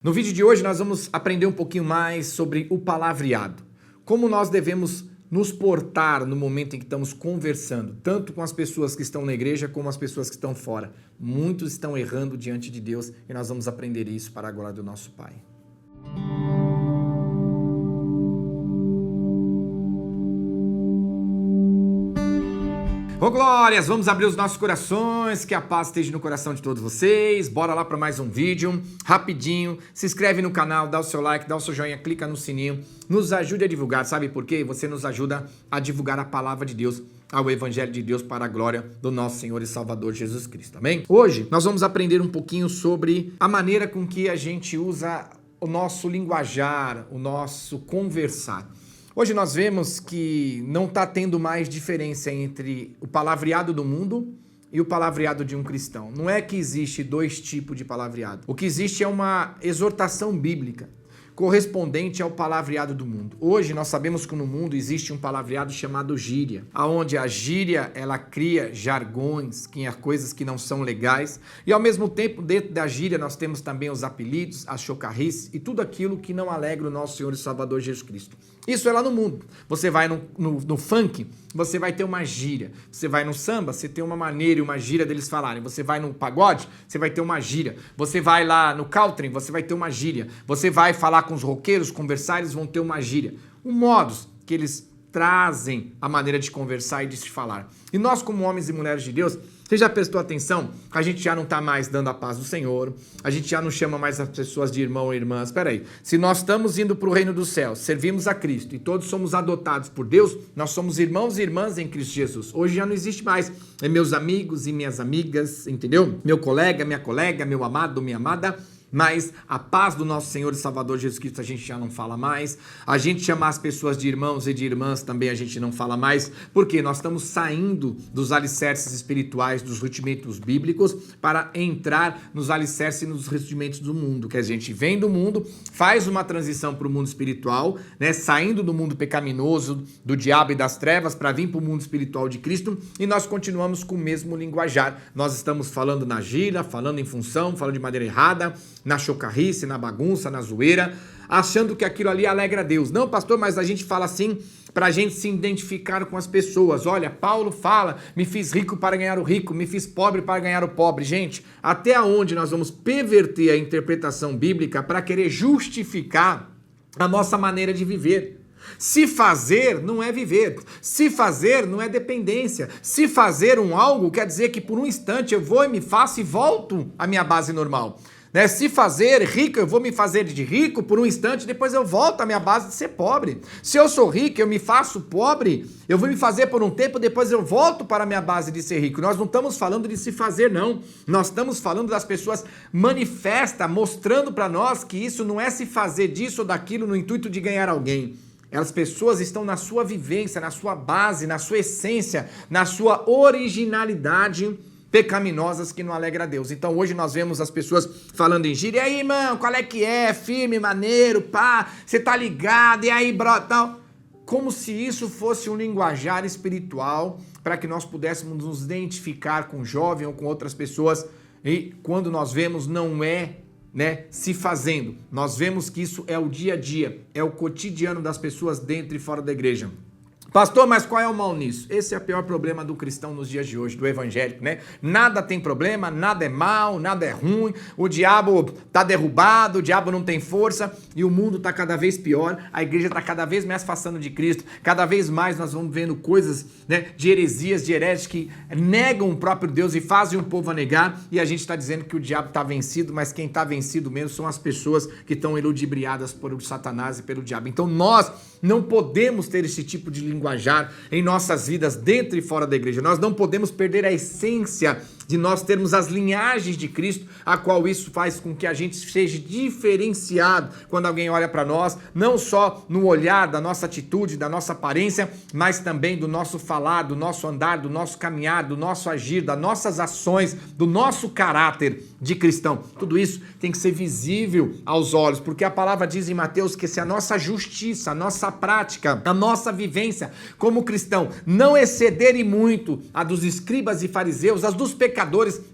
No vídeo de hoje nós vamos aprender um pouquinho mais sobre o palavreado. Como nós devemos nos portar no momento em que estamos conversando, tanto com as pessoas que estão na igreja como as pessoas que estão fora. Muitos estão errando diante de Deus e nós vamos aprender isso para a glória do nosso Pai. Ô glórias, vamos abrir os nossos corações, que a paz esteja no coração de todos vocês. Bora lá para mais um vídeo, rapidinho. Se inscreve no canal, dá o seu like, dá o seu joinha, clica no sininho. Nos ajude a divulgar, sabe por quê? Você nos ajuda a divulgar a palavra de Deus, ao Evangelho de Deus para a glória do nosso Senhor e Salvador Jesus Cristo, amém? Hoje nós vamos aprender um pouquinho sobre a maneira com que a gente usa o nosso linguajar, o nosso conversar. Hoje nós vemos que não está tendo mais diferença entre o palavreado do mundo e o palavreado de um cristão. Não é que existe dois tipos de palavreado. O que existe é uma exortação bíblica correspondente ao palavreado do mundo. Hoje nós sabemos que no mundo existe um palavreado chamado gíria, aonde a gíria ela cria jargões, coisas que não são legais, e ao mesmo tempo dentro da gíria nós temos também os apelidos, as chocarrices e tudo aquilo que não alegra o nosso Senhor e Salvador Jesus Cristo. Isso é lá no mundo. Você vai no funk, você vai ter uma gíria. Você vai no samba, você tem uma maneira e uma gíria deles falarem. Você vai no pagode, você vai ter uma gíria. Você vai lá no country, você vai ter uma gíria. Você vai falar com os roqueiros, conversar, eles vão ter uma gíria. O modos que eles trazem a maneira de conversar e de se falar. E nós, como homens e mulheres de Deus, você já prestou atenção? A gente já não está mais dando a paz do Senhor, a gente já não chama mais as pessoas de irmão e irmã. Espera aí, se nós estamos indo para o reino dos céus, servimos a Cristo e todos somos adotados por Deus, nós somos irmãos e irmãs em Cristo Jesus. Hoje já não existe mais. É meus amigos e minhas amigas, entendeu? Meu colega, meu amado, minha amada. Mas a paz do nosso Senhor e Salvador Jesus Cristo a gente já não fala mais. A gente chamar as pessoas de irmãos e de irmãs também a gente não fala mais. Porque nós estamos saindo dos alicerces espirituais, dos rudimentos bíblicos, para entrar nos alicerces e nos rudimentos do mundo. Que a gente vem do mundo, faz uma transição para o mundo espiritual, né? Saindo do mundo pecaminoso, do diabo e das trevas, para vir para o mundo espiritual de Cristo. E nós continuamos com o mesmo linguajar. Nós estamos falando na gíria, falando em função, falando de maneira errada, na chocarrice, na bagunça, na zoeira, achando que aquilo ali alegra a Deus. Não, pastor, mas a gente fala assim para a gente se identificar com as pessoas. Olha, Paulo fala, me fiz rico para ganhar o rico, me fiz pobre para ganhar o pobre. Gente, até onde nós vamos perverter a interpretação bíblica para querer justificar a nossa maneira de viver? Se fazer não é viver, se fazer não é dependência, se fazer algo quer dizer que por um instante eu vou e me faço e volto à minha base normal. Né? Se fazer rico, eu vou me fazer de rico por um instante, depois eu volto à minha base de ser pobre. Se eu sou rico, eu me faço pobre, eu vou me fazer por um tempo, depois eu volto para a minha base de ser rico. Nós não estamos falando de se fazer, não. Nós estamos falando das pessoas mostrando para nós que isso não é se fazer disso ou daquilo no intuito de ganhar alguém. As pessoas estão na sua vivência, na sua base, na sua essência, na sua originalidade pecaminosas que não alegra a Deus. Então hoje nós vemos as pessoas falando em gíria. E aí, irmão, qual é que é? Firme, maneiro, pá, você tá ligado? E aí, bro, tal. Como se isso fosse um linguajar espiritual para que nós pudéssemos nos identificar com o jovem ou com outras pessoas. E quando nós vemos, não é, né, se fazendo. Nós vemos que isso é o dia a dia, é o cotidiano das pessoas dentro e fora da igreja. Pastor, mas qual é o mal nisso? Esse é o pior problema do cristão nos dias de hoje, do evangélico, né? Nada tem problema, nada é mal, nada é ruim, o diabo tá derrubado, o diabo não tem força e o mundo tá cada vez pior, a igreja tá cada vez mais afastando de Cristo, cada vez mais nós vamos vendo coisas, né, de heresias, de hereges que negam o próprio Deus e fazem o povo a negar, e a gente tá dizendo que o diabo tá vencido, mas quem tá vencido mesmo são as pessoas que estão iludibriadas por Satanás e pelo diabo. Então nós não podemos ter esse tipo de linguajar em nossas vidas dentro e fora da igreja. Nós não podemos perder a essência de nós termos as linhagens de Cristo, a qual isso faz com que a gente seja diferenciado quando alguém olha para nós, não só no olhar da nossa atitude, da nossa aparência, mas também do nosso falar, do nosso andar, do nosso caminhar, do nosso agir, das nossas ações, do nosso caráter de cristão. Tudo isso tem que ser visível aos olhos, porque a palavra diz em Mateus que se a nossa justiça, a nossa prática, a nossa vivência como cristão não excederem muito a dos escribas e fariseus, as dos pecadores,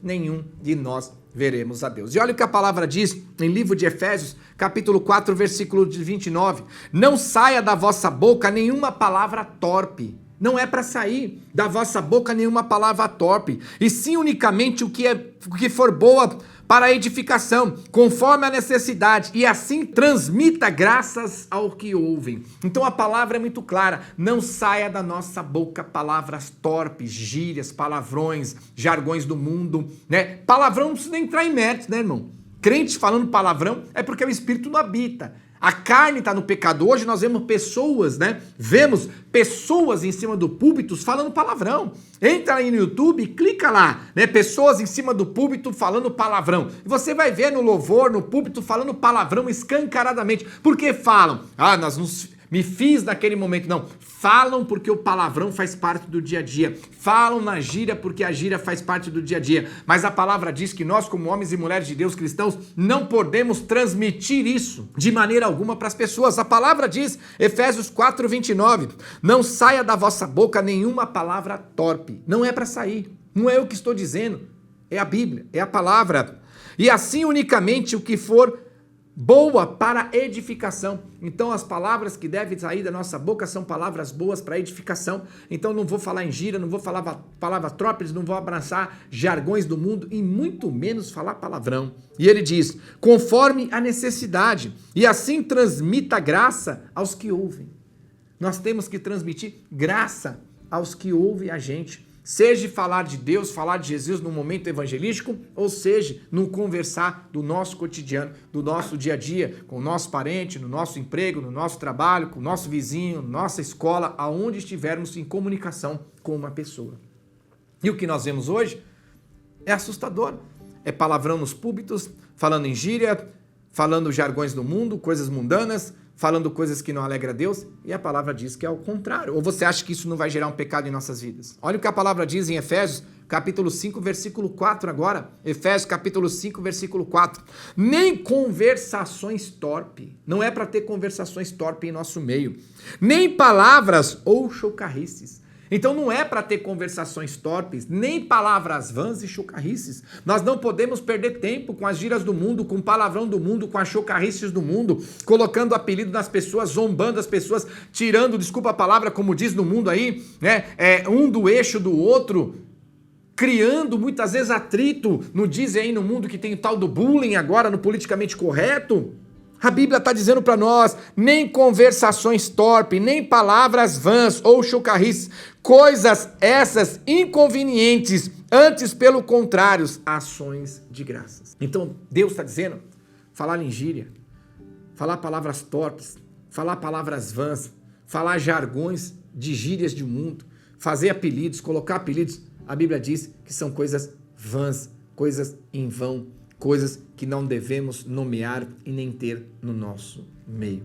nenhum de nós veremos a Deus. E olha o que a palavra diz em livro de Efésios, capítulo 4, versículo 29. Não saia da vossa boca nenhuma palavra torpe. Não é para sair da vossa boca nenhuma palavra torpe, e sim unicamente o que for boa para a edificação, conforme a necessidade, e assim transmita graças ao que ouvem. Então a palavra é muito clara, não saia da nossa boca palavras torpes, gírias, palavrões, jargões do mundo, né? Palavrão não precisa entrar em méritos, né, irmão? Crente falando palavrão é porque o Espírito não habita. A carne está no pecado. Hoje nós vemos pessoas, né? Vemos pessoas em cima do púlpito falando palavrão. Entra aí no YouTube e clica lá, né? Pessoas em cima do púlpito falando palavrão. E você vai ver no louvor, no púlpito, falando palavrão escancaradamente. Por que falam? Ah, me fiz naquele momento. Não, falam porque o palavrão faz parte do dia a dia. Falam na gíria porque a gíria faz parte do dia a dia. Mas a palavra diz que nós, como homens e mulheres de Deus cristãos, não podemos transmitir isso de maneira alguma para as pessoas. A palavra diz, Efésios 4, 29, não saia da vossa boca nenhuma palavra torpe. Não é para sair. Não é eu que estou dizendo. É a Bíblia, é a palavra. E assim unicamente o que for boa para edificação. Então as palavras que devem sair da nossa boca são palavras boas para edificação. Então não vou falar em gíria, não vou falar palavras torpes, não vou abraçar jargões do mundo e muito menos falar palavrão. E ele diz, conforme a necessidade, e assim transmita graça aos que ouvem. Nós temos que transmitir graça aos que ouvem a gente. Seja falar de Deus, falar de Jesus no momento evangelístico, ou seja, no conversar do nosso cotidiano, do nosso dia a dia, com o nosso parente, no nosso emprego, no nosso trabalho, com o nosso vizinho, nossa escola, aonde estivermos em comunicação com uma pessoa. E o que nós vemos hoje é assustador. É palavrão nos púlpitos, falando em gíria, falando jargões do mundo, coisas mundanas, falando coisas que não alegram a Deus, e a palavra diz que é o contrário. Ou você acha que isso não vai gerar um pecado em nossas vidas? Olha o que a palavra diz em Efésios, capítulo 5, versículo 4 agora. Efésios, capítulo 5, versículo 4. Nem conversações torpes. Não é para ter conversações torpes em nosso meio. Nem palavras ou chocarrices. Então não é para ter conversações torpes, nem palavras vãs e chocarrices. Nós não podemos perder tempo com as gírias do mundo, com o palavrão do mundo, com as chocarrices do mundo, colocando apelido nas pessoas, zombando as pessoas, tirando, desculpa a palavra, como diz no mundo aí, né, um do eixo do outro, criando muitas vezes atrito. Não dizem aí no mundo que tem o tal do bullying agora, no politicamente correto? A Bíblia está dizendo para nós, nem conversações torpes, nem palavras vãs ou chocarrices, coisas essas inconvenientes, antes pelo contrário, ações de graças. Então Deus está dizendo, falar em gíria, falar palavras torpes, falar palavras vãs, falar jargões de gírias de mundo, fazer apelidos, colocar apelidos, a Bíblia diz que são coisas vãs, coisas em vão, coisas que não devemos nomear e nem ter no nosso meio.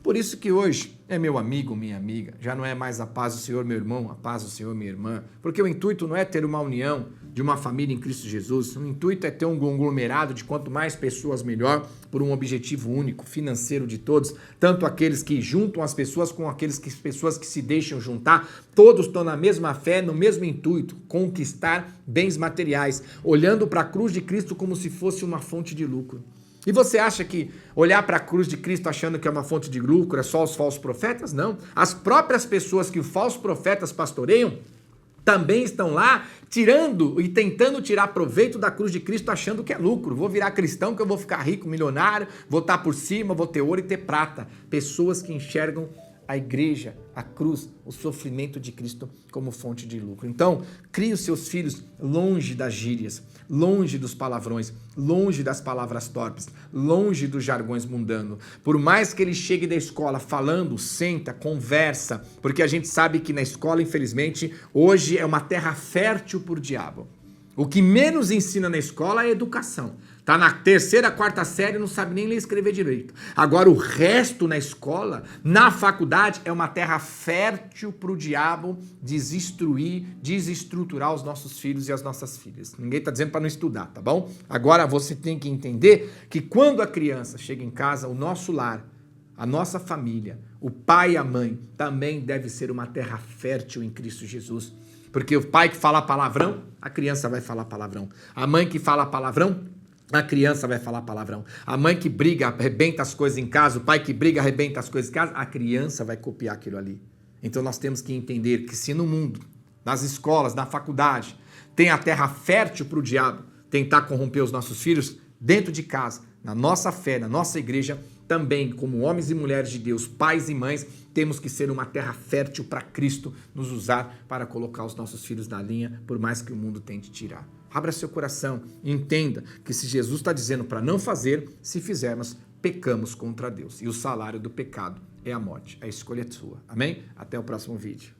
Por isso que hoje é meu amigo, minha amiga, já não é mais a paz do Senhor, meu irmão, a paz do Senhor, minha irmã, porque o intuito não é ter uma união de uma família em Cristo Jesus, o intuito é ter um conglomerado de quanto mais pessoas melhor, por um objetivo único, financeiro de todos, tanto aqueles que juntam as pessoas com pessoas que se deixam juntar, todos estão na mesma fé, no mesmo intuito, conquistar bens materiais, olhando para a cruz de Cristo como se fosse uma fonte de lucro. E você acha que olhar para a cruz de Cristo achando que é uma fonte de lucro é só os falsos profetas? Não. As próprias pessoas que os falsos profetas pastoreiam também estão lá tirando e tentando tirar proveito da cruz de Cristo achando que é lucro. Vou virar cristão que eu vou ficar rico, milionário, vou estar por cima, vou ter ouro e ter prata. Pessoas que enxergam a igreja, a cruz, o sofrimento de Cristo como fonte de lucro. Então, crie os seus filhos longe das gírias, longe dos palavrões, longe das palavras torpes, longe dos jargões mundanos. Por mais que ele chegue da escola falando, senta, conversa, porque a gente sabe que na escola, infelizmente, hoje é uma terra fértil por diabo. O que menos ensina na escola é educação. Tá na terceira, quarta série, não sabe nem ler e escrever direito. Agora o resto na escola, na faculdade, é uma terra fértil para o diabo desinstruir, desestruturar os nossos filhos e as nossas filhas. Ninguém está dizendo para não estudar, tá bom? Agora você tem que entender que quando a criança chega em casa, o nosso lar, a nossa família, o pai e a mãe, também deve ser uma terra fértil em Cristo Jesus. Porque o pai que fala palavrão, a criança vai falar palavrão. A mãe que fala palavrão, a criança vai falar palavrão. A mãe que briga, arrebenta as coisas em casa, o pai que briga, arrebenta as coisas em casa, a criança vai copiar aquilo ali. Então nós temos que entender que se no mundo, nas escolas, na faculdade, tem a terra fértil para o diabo tentar corromper os nossos filhos, dentro de casa, na nossa fé, na nossa igreja, também, como homens e mulheres de Deus, pais e mães, temos que ser uma terra fértil para Cristo nos usar para colocar os nossos filhos na linha, por mais que o mundo tente tirar. Abra seu coração e entenda que se Jesus está dizendo para não fazer, se fizermos, pecamos contra Deus. E o salário do pecado é a morte. A escolha é sua. Amém? Até o próximo vídeo.